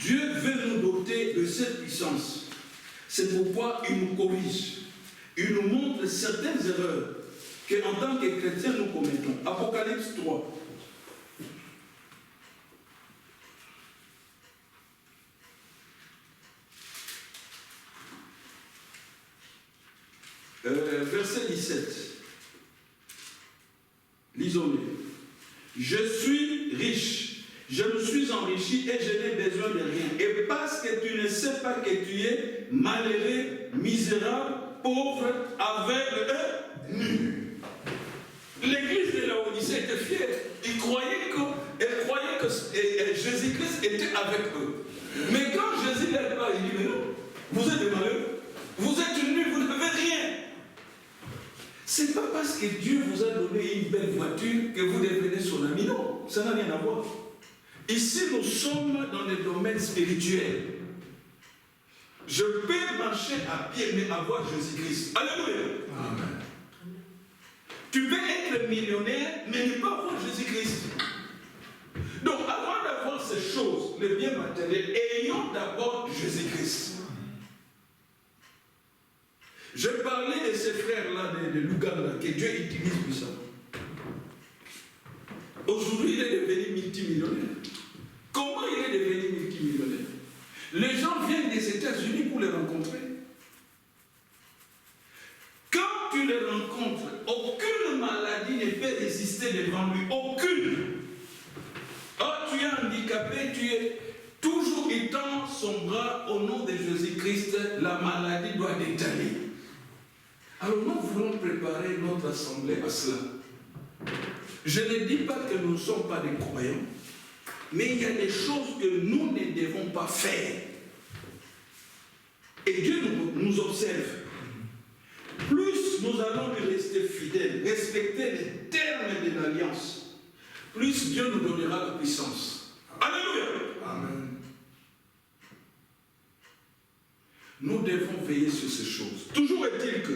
Dieu veut nous doter de cette puissance. C'est pourquoi il nous corrige. Il nous montre certaines erreurs qu'en tant que chrétiens nous commettons. Apocalypse 3. Verset 17. Lisons-le. Je suis riche, je me suis enrichi et je n'ai besoin de rien. Et parce que tu ne sais pas que tu es malheureux, misérable, pauvre, aveugle et nu. L'église de Laodicée était fière. Ils croyaient que Jésus-Christ était avec eux. Mais quand Jésus leur parle, il dit, mais non, vous êtes des malheureux, vous êtes nus, vous n'avez rien. Ce n'est pas parce que Dieu vous a donné une belle voiture que vous devenez son ami. Non, ça n'a rien à voir. Ici, nous sommes dans le domaine spirituel. Je peux marcher à pied, mais avoir Jésus-Christ. Alléluia. Amen. Tu peux être millionnaire, mais ne pas avoir Jésus-Christ. Donc, avant d'avoir ces choses, les biens matériels, ayons d'abord Jésus-Christ. Je parlais de ces frères-là de l'Ouganda que Dieu utilise puissamment. Aujourd'hui, il est devenu multimillionnaire. Comment il est devenu multimillionnaire? Les gens viennent des États-Unis pour les rencontrer. Quand tu les rencontres, aucune maladie ne peut résister devant lui. Aucune. Oh, tu es handicapé, tu es toujours étend son bras au nom de Jésus-Christ, la maladie doit détailler. Alors nous voulons préparer notre assemblée à cela. Je ne dis pas que nous ne sommes pas des croyants, mais il y a des choses que nous ne devons pas faire. Et Dieu nous observe. Plus nous allons lui rester fidèles, respecter les termes de l'alliance, plus Dieu nous donnera la puissance. Alléluia. Amen. Nous devons veiller sur ces choses. Toujours est-il que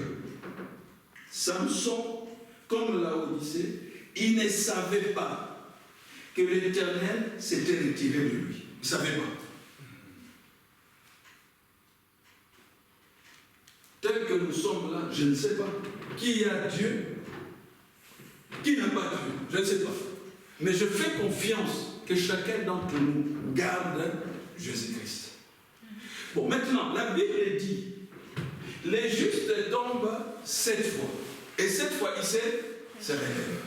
Samson, comme Laodicée, il ne savait pas que l'Éternel s'était retiré de lui. Il ne savait pas. Tel que nous sommes là, je ne sais pas. Qui a Dieu? Qui n'a pas Dieu? Je ne sais pas. Mais je fais confiance que chacun d'entre nous garde Jésus-Christ. Bon, maintenant, la Bible dit, les justes tombent 7 fois. Et 7 fois, ils se relèvent.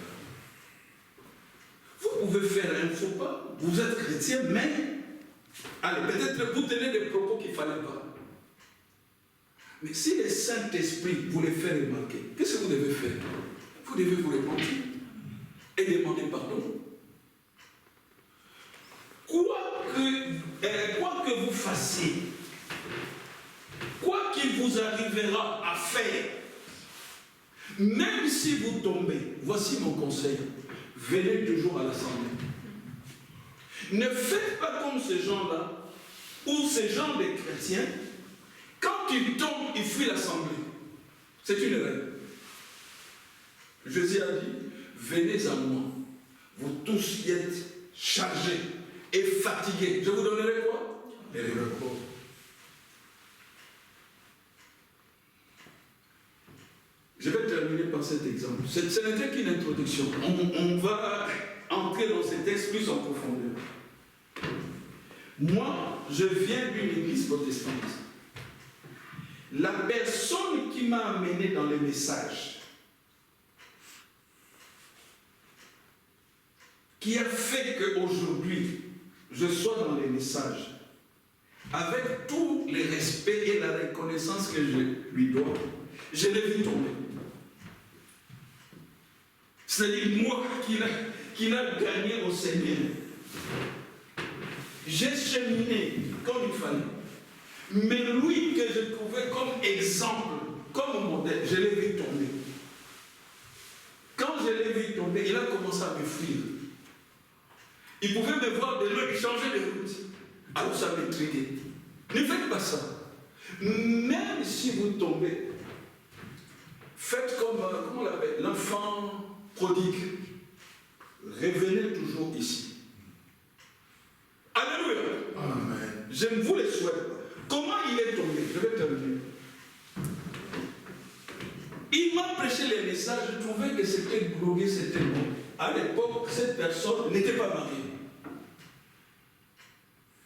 Vous pouvez faire un faux pas, vous êtes chrétien, mais allez, peut-être vous tenez des propos qu'il ne fallait pas. Mais si le Saint-Esprit vous les fait remarquer, qu'est-ce que vous devez faire? Vous devez vous repentir et demander pardon. Quoi que vous fassiez, quoi qu'il vous arrivera à faire, même si vous tombez, voici mon conseil, venez toujours à l'assemblée. Ne faites pas comme ces gens-là, ou ces gens des chrétiens, quand ils tombent, ils fuient l'assemblée. C'est une erreur. Jésus a dit, venez à moi, vous tous qui êtes chargés et fatigués. Je vous donnerai quoi? Le repos. Je vais terminer par cet exemple. Ce n'était qu'une introduction. On va entrer dans ces textes plus en profondeur. Moi, je viens d'une église protestante. La personne qui m'a amené dans les messages, qui a fait qu'aujourd'hui, je sois dans les messages, avec tout le respect et la reconnaissance que je lui dois, je l'ai vu tomber. C'est-à-dire moi qui l'a gagné au Seigneur. J'ai cheminé comme il fallait. Mais lui que je trouvais comme exemple, comme modèle, je l'ai vu tomber. Quand je l'ai vu tomber, il a commencé à me fuir. Il pouvait me voir de loin, il changeait de route. Alors ça m'intriguait. Ne faites pas ça. Même si vous tombez, faites comme, comment on l'appelle, l'enfant prodigue. Revenez toujours ici. Alléluia. Amen. Je ne vous le souhaite pas. Comment il est tombé? Je vais terminer. Il m'a prêché les messages, je trouvais que c'était glorieux, c'était bon. À l'époque, cette personne n'était pas mariée.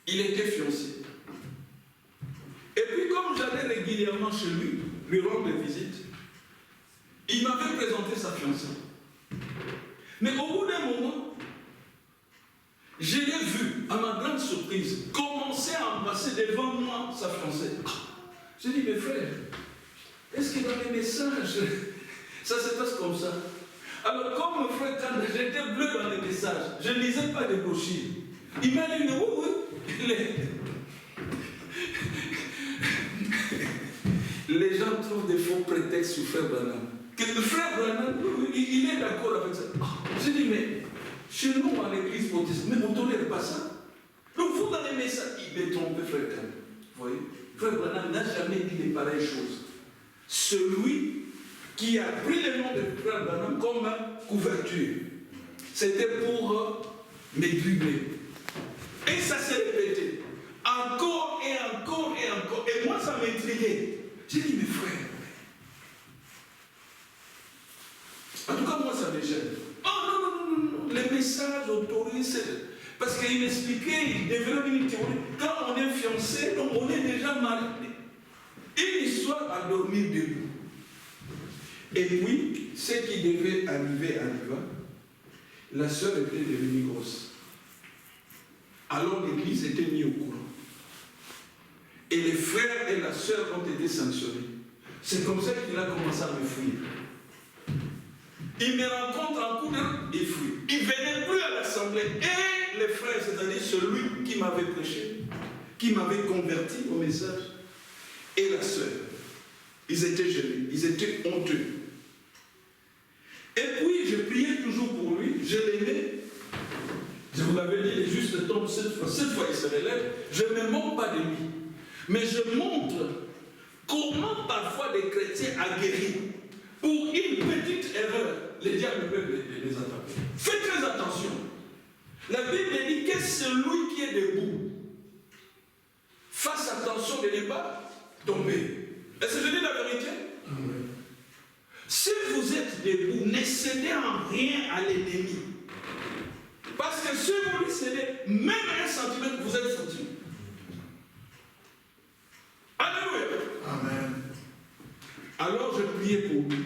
Il était fiancé. Et puis comme j'allais régulièrement chez lui rendre visite, il m'avait présenté sa fiancée. Mais au bout d'un moment, je l'ai vu, à ma grande surprise, commencer à embrasser devant moi sa fiancée. J'ai dit, mes frères, est-ce que dans les messages, ça se passe comme ça? Alors, comme mon frère, quand j'étais bleu dans les messages, je ne lisais pas de brochures. Il m'a dit, oui, les gens trouvent des faux prétextes sur Frère Branham. Que le Frère Branham, il est d'accord avec ça. J'ai dit, mais chez nous, à l'église protestante, mais on ne tolère pas ça. Donc, vous, dans les messages, il est trompé, Frère Branham. Vous voyez? Frère Branham n'a jamais dit de pareilles choses. Celui qui a pris le nom de Frère Branham comme couverture, c'était pour me dribbler. Et ça s'est répété. Encore et encore et encore. Et moi, ça m'intriguait. J'ai dit, mes frères, en tout cas, moi, ça me gêne. Oh non, les messages autorisent. Parce qu'il m'expliquait, il développe une théorie. Quand on est fiancé, donc on est déjà marié. Une histoire à dormir debout. Et puis, ce qui devait arriver arriva. La sœur était devenue grosse. Alors l'église était mise au courant. Et les frères et la sœur ont été sanctionnés. C'est comme ça qu'il a commencé à me fuir. Il me rencontre en cours, il fuit. Il ne venait plus à l'assemblée. Et les frères, c'est-à-dire celui qui m'avait prêché, qui m'avait converti au message, et la sœur, ils étaient gênés, ils étaient honteux. Et puis, je priais toujours pour lui, je l'aimais. Je vous l'avais dit, les justes tombent cette fois il se relève. Je ne me moque pas de lui. Mais je montre comment parfois des chrétiens aguerris, pour une petite erreur, les diables peuvent les attraper. Faites très attention. La Bible dit que celui qui est debout, fasse attention de ne pas tomber. Est-ce que je dis la vérité? Oui. Si vous êtes debout, ne cédez en rien à l'ennemi. Parce que si vous lui cédez, même un centimètre, vous êtes foutu. Alléluia. Amen. Alors je priais pour lui.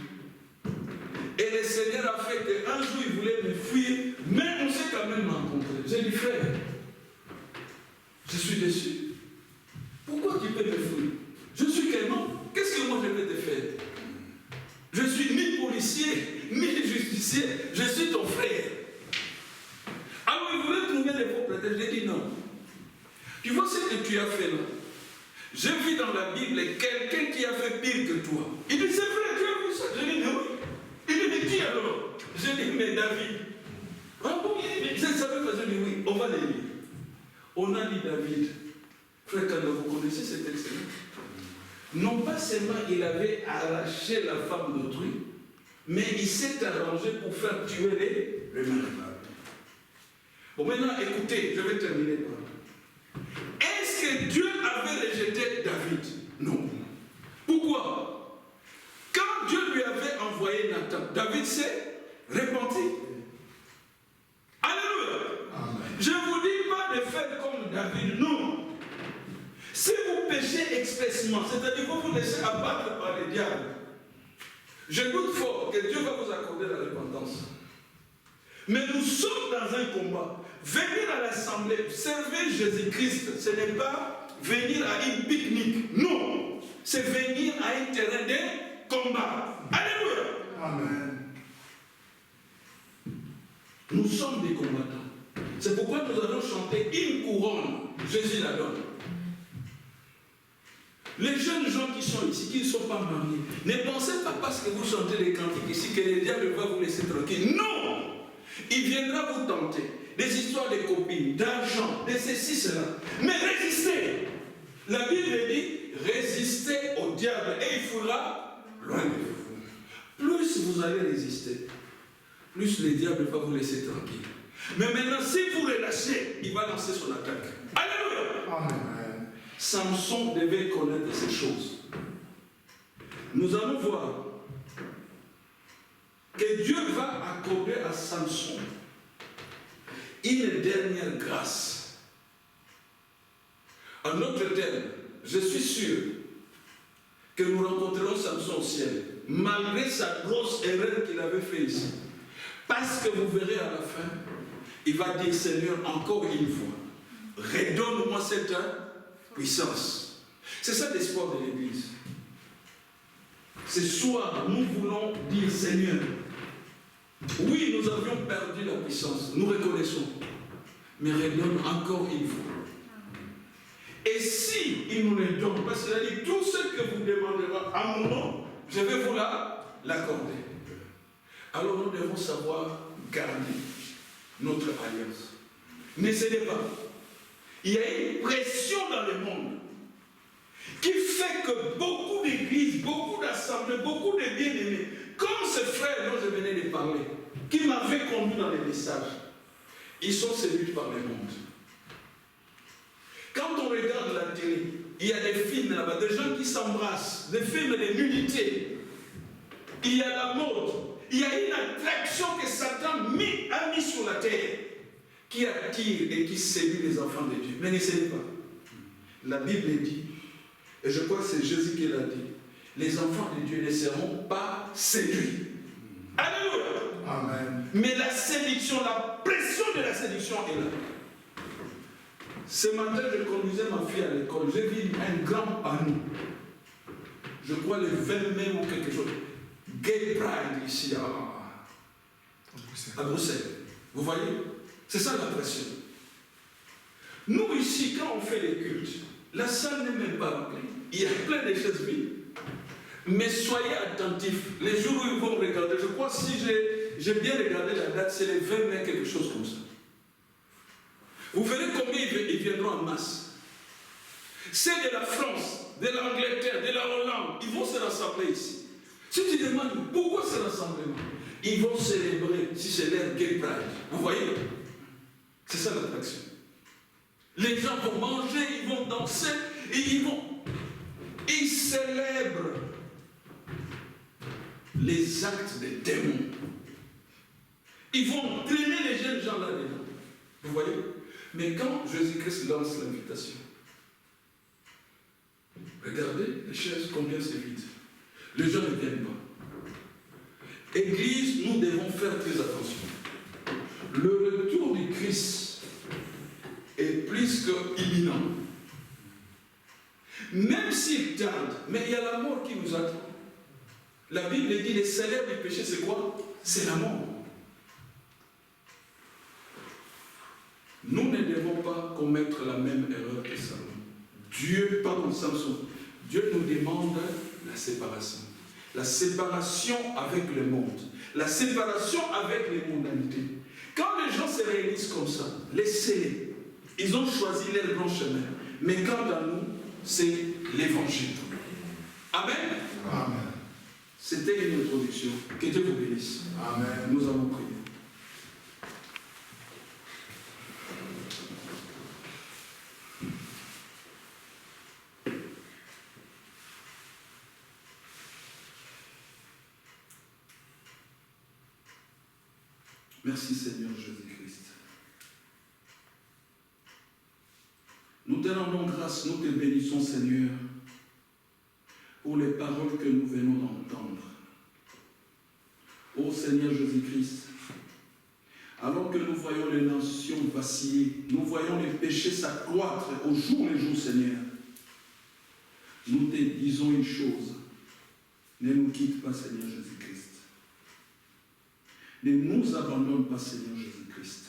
Et le Seigneur a fait qu'un jour il voulait me fuir, mais on s'est quand même rencontrés. J'ai dit, frère, je suis déçu. Pourquoi tu peux me fuir? Je suis clément. Qu'est-ce que moi je vais te faire? Je suis ni policier, ni justicier, je suis ton frère. Alors il voulait trouver des faux prétextes. J'ai dit non. Tu vois ce que tu as fait là? J'ai vu dans la Bible quelqu'un qui a fait pire que toi. Il dit, c'est vrai, tu as vu ça? Je dis, mais oui. Il dit, mais qui alors? J'ai dit, mais David. Ah bon, je savais pas, je dis oui, on va les lire. On a dit David. Frère Kanda, vous connaissez ce texte-là? Non pas seulement il avait arraché la femme d'autrui, mais il s'est arrangé pour faire tuer les malades. Bon, maintenant, écoutez, je vais terminer par là. Est-ce que Dieu avait rejeté David? Non. Pourquoi? Quand Dieu lui avait envoyé Nathan, David s'est repenti. Alléluia. Amen. Je ne vous dis pas de faire comme David, non. Si vous péchez expressément, c'est-à-dire que vous vous laissez abattre par les diables, je doute fort que Dieu va vous accorder la repentance. Mais nous sommes dans un combat. Venir à l'assemblée, servir Jésus-Christ, ce n'est pas venir à une pique-nique. Non, c'est venir à un terrain de combat. Alléluia. Amen. Nous sommes des combattants. C'est pourquoi nous allons chanter une couronne. Jésus la donne. Les jeunes gens qui sont ici, qui ne sont pas mariés, ne pensez pas parce que vous chantez les cantiques ici que les diables vont vous laisser tranquille. Non! Il viendra vous tenter. Des histoires de copines, d'argent, de ceci, cela. Mais résistez! La Bible dit, résistez au diable et il fuira loin de vous. Plus vous allez résister, plus le diable va vous laisser tranquille. Mais maintenant, si vous relâchez, il va lancer son attaque. Alléluia! Amen. Samson devait connaître ces choses. Nous allons voir que Dieu va accorder à Samson une dernière grâce. En autre terme, je suis sûr que nous rencontrerons Samson au ciel, malgré sa grosse erreur qu'il avait faite ici. Parce que vous verrez à la fin, il va dire, Seigneur, encore une fois, redonne-moi cette puissance. C'est ça l'espoir de l'Église. Ce soir, nous voulons dire, Seigneur, oui, nous avions perdu la puissance, nous reconnaissons, mais redonne encore une fois. Et si il nous le donne, parce qu'il a dit, tout ce que vous demanderez à mon nom, je vais vous l'accorder. Alors nous devons savoir garder notre alliance. Ne cédez pas. Il y a une pression dans le monde qui fait que beaucoup d'églises, beaucoup d'assemblées, beaucoup de bien-aimés, comme ce frère dont je venais de parler, qui m'avait conduit dans les messages, ils sont séduits par le monde. Quand on regarde la télé, il y a des films là-bas, des gens qui s'embrassent, des films de nudité. Il y a la mode, il y a une attraction que Satan a mis sur la terre, qui attire et qui séduit les enfants de Dieu. Mais ne cédez pas. La Bible dit, et je crois que c'est Jésus qui l'a dit, les enfants de Dieu ne seront pas séduits. Alléluia. Amen. Mais la séduction, la pression de la séduction est là. Ce matin, je conduisais ma fille à l'école. J'ai vu un grand panneau. Je crois le 20 mai ou quelque chose. Gay Pride ici à Bruxelles. Vous voyez? C'est ça la pression. Nous ici, quand on fait les cultes, la salle n'est même pas remplie. Il y a plein de choses vides. Mais soyez attentifs. Les jours où ils vont regarder, je crois si j'ai bien regardé la date, c'est le 20 mai, quelque chose comme ça. Vous verrez combien ils viendront en masse. C'est de la France, de l'Angleterre, de la Hollande. Ils vont se rassembler ici. Si tu demandes pourquoi ce rassemblement, ils vont célébrer, si c'est leur Gay Pride. Vous voyez? C'est ça l'attraction. Les gens vont manger, ils vont danser, et ils célèbrent les actes des démons. Ils vont traîner les jeunes gens là-dedans. Vous voyez? Mais quand Jésus-Christ lance l'invitation, regardez les chaises, combien c'est vide. Les gens ne viennent pas. Église, nous devons faire très attention. Le retour du Christ est plus qu'imminent. Même s'il tarde, mais il y a la mort qui nous attend. La Bible dit, le salaire du péché, c'est quoi? C'est la mort. Nous ne devons pas commettre la même erreur que Samson. Dieu nous demande la séparation. La séparation avec le monde. La séparation avec les mondanités. Quand les gens se réunissent comme ça, laissez-les. Ils ont choisi leur grand chemin. Mais quant à nous, c'est l'évangile. Amen. Amen. C'était une introduction. Que Dieu vous bénisse. Amen. Nous allons prier. Merci Seigneur Jésus-Christ. Nous te rendons grâce, nous te bénissons Seigneur pour les paroles que nous venons d'entendre. Ô Seigneur Jésus-Christ, alors que nous voyons les nations vaciller, nous voyons les péchés s'accroître au jour le jour Seigneur, nous te disons une chose, ne nous quitte pas Seigneur Jésus-Christ. Ne nous abandonne pas, Seigneur Jésus-Christ.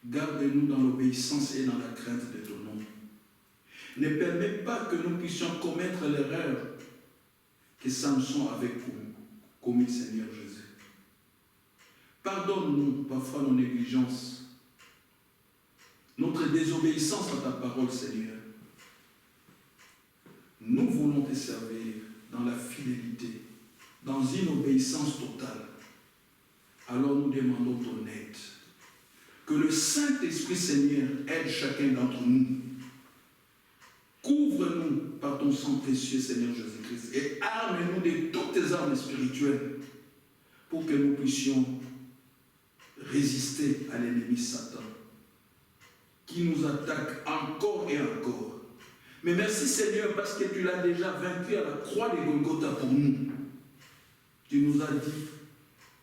Garde-nous dans l'obéissance et dans la crainte de ton nom. Ne permets pas que nous puissions commettre l'erreur que Samson avait commis, Seigneur Jésus. Pardonne-nous parfois nos négligences, notre désobéissance à ta parole, Seigneur. Nous voulons te servir dans la fidélité, dans une obéissance totale. Alors nous demandons ton aide. Que le Saint-Esprit, Seigneur, aide chacun d'entre nous. Couvre-nous par ton sang précieux, Seigneur Jésus-Christ, et arme-nous de toutes tes armes spirituelles pour que nous puissions résister à l'ennemi Satan qui nous attaque encore et encore. Mais merci Seigneur parce que tu l'as déjà vaincu à la croix de Golgotha pour nous. Tu nous as dit,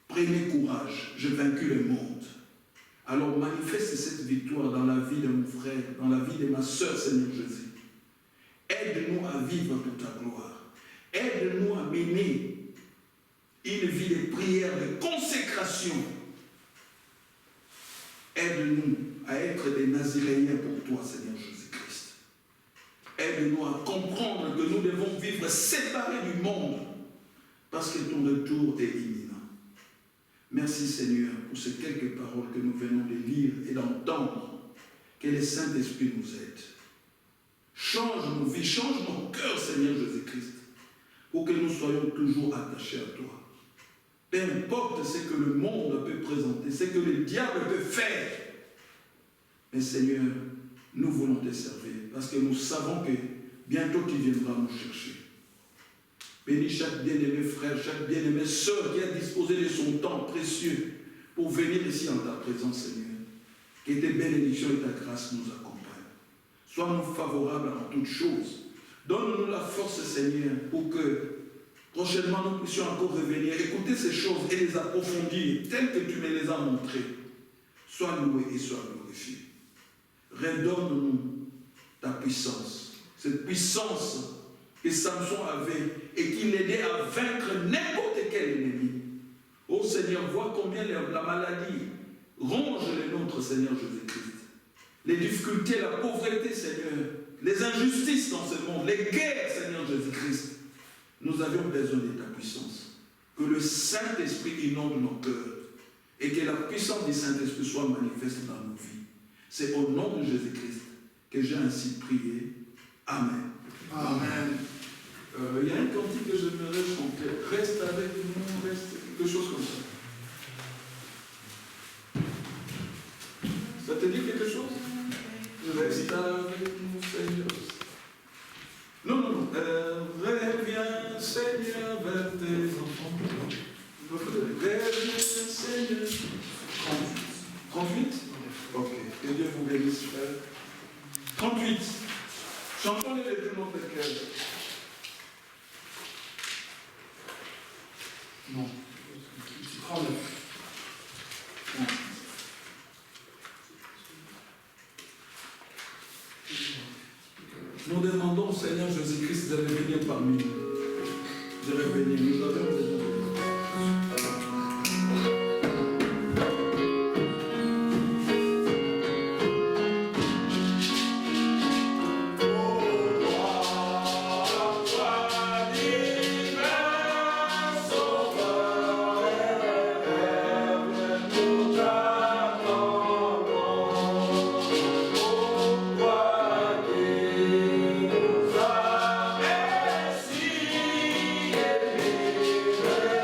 prenez courage, j'ai vaincu le monde. Alors manifeste cette victoire dans la vie de mon frère, dans la vie de ma soeur, Seigneur Jésus. Aide-nous à vivre pour ta gloire. Aide-nous à mener une vie de prière, de consécration. Aide-nous à être des Naziréens pour toi, Seigneur Jésus-Christ. Aide-nous à comprendre que nous devons vivre séparés du monde parce que ton retour est imminent. Merci Seigneur pour ces quelques paroles que nous venons de lire et d'entendre. Que le Saint-Esprit nous aide. Change nos vies, change nos cœurs, Seigneur Jésus-Christ, pour que nous soyons toujours attachés à toi. Peu importe ce que le monde peut présenter, ce que le diable peut faire. Mais Seigneur, nous voulons te servir parce que nous savons que bientôt tu viendras nous chercher. Bénis chaque bien-aimé frère, chaque bien-aimé sœur qui a disposé de son temps précieux pour venir ici en ta présence, Seigneur. Que tes bénédictions et ta grâce nous accompagnent. Sois-nous favorables en toutes choses. Donne-nous la force, Seigneur, pour que prochainement nous puissions encore revenir, écouter ces choses et les approfondir telles que tu me les as montrées. Sois loué et sois glorifié. Redonne-nous ta puissance, cette puissance que Samson avait et qui l'aidait à vaincre n'importe quel ennemi. Oh Seigneur, vois combien la maladie ronge les nôtres, Seigneur Jésus-Christ. Les difficultés, la pauvreté, Seigneur, les injustices dans ce monde, les guerres, Seigneur Jésus-Christ. Nous avions besoin de ta puissance. Que le Saint-Esprit inonde nos cœurs et que la puissance du Saint-Esprit soit manifeste dans nos vies. C'est au nom de Jésus-Christ que j'ai ainsi prié. Amen. Amen. Il y a un cantique que j'aimerais chanter. Reste avec nous, reste quelque chose comme ça. Ça te dit quelque chose? Reste avec nous, Seigneur. Non. Reviens, Seigneur, vers tes enfants. Reviens, Seigneur. 38? Ok. Que Dieu vous bénisse, frère. 38. Chantons-les les deux noms de cœur. Non. 39. Non. Nous demandons, Seigneur Jésus-Christ, de revenir parmi nous. De revenir. Nous avons besoin de vous. Yeah.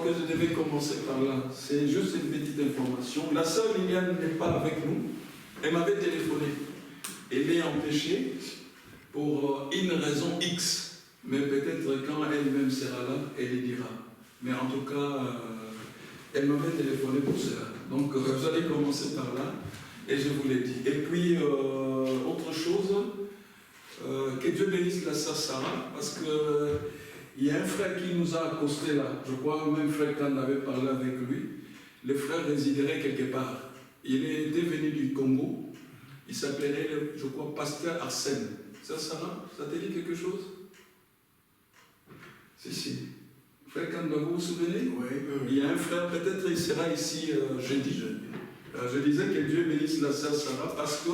que je devais commencer par là. C'est juste une petite information. La sœur Liliane n'est pas avec nous. Elle m'avait téléphoné. Elle est empêchée pour une raison X. Mais peut-être quand elle-même sera là, elle le dira. Mais en tout cas, elle m'avait téléphoné pour cela. Donc, j'allais commencer par là. Et je vous l'ai dit. Et puis, autre chose, que Dieu bénisse la sœur Sarah, parce que il y a un frère qui nous a accosté là. Je crois même frère Khan avait parlé avec lui. Le frère résiderait quelque part. Il était venu du Congo. Il s'appelait, je crois, Pasteur Arsène. Sœur Sarah, ça te dit quelque chose? Si. Frère Khan, vous vous souvenez? Oui. Il y a un frère, peut-être il sera ici jeudi. Je disais que Dieu bénisse la sœur Sarah parce que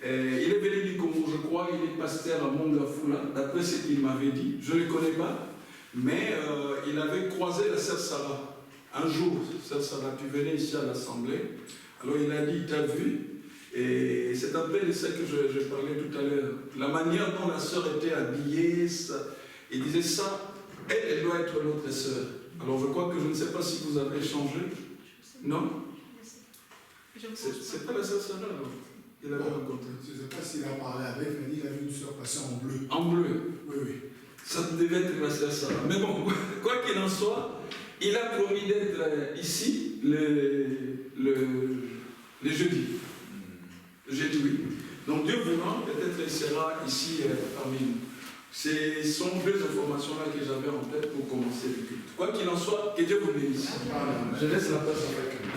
il est venu du Congo, je crois, il est pasteur à Mongafula, d'après ce qu'il m'avait dit. Je ne le connais pas, mais il avait croisé la sœur Sarah. Un jour, sœur Sarah, tu venais ici à l'assemblée. Alors il a dit, tu as vu? Et c'est un peu de ça que je parlais tout à l'heure. La manière dont la sœur était habillée, il disait ça, elle doit être notre sœur. Alors je crois que je ne sais pas si vous avez échangé. Non? C'est pas la sœur Sarah alors. Il avait rencontré. Je ne sais pas s'il a parlé avec, mais il a vu une sœur passer en bleu. En bleu? Oui. Ça devait être la sœur Sarah. Mais bon, quoi qu'il en soit, il a promis d'être ici le jeudi. Jeudi, oui. Donc Dieu voulant, peut-être il sera ici parmi nous. Ce sont deux informations-là que j'avais en tête pour commencer le culte. Quoi qu'il en soit, que Dieu vous bénisse. Je laisse la place avec eux.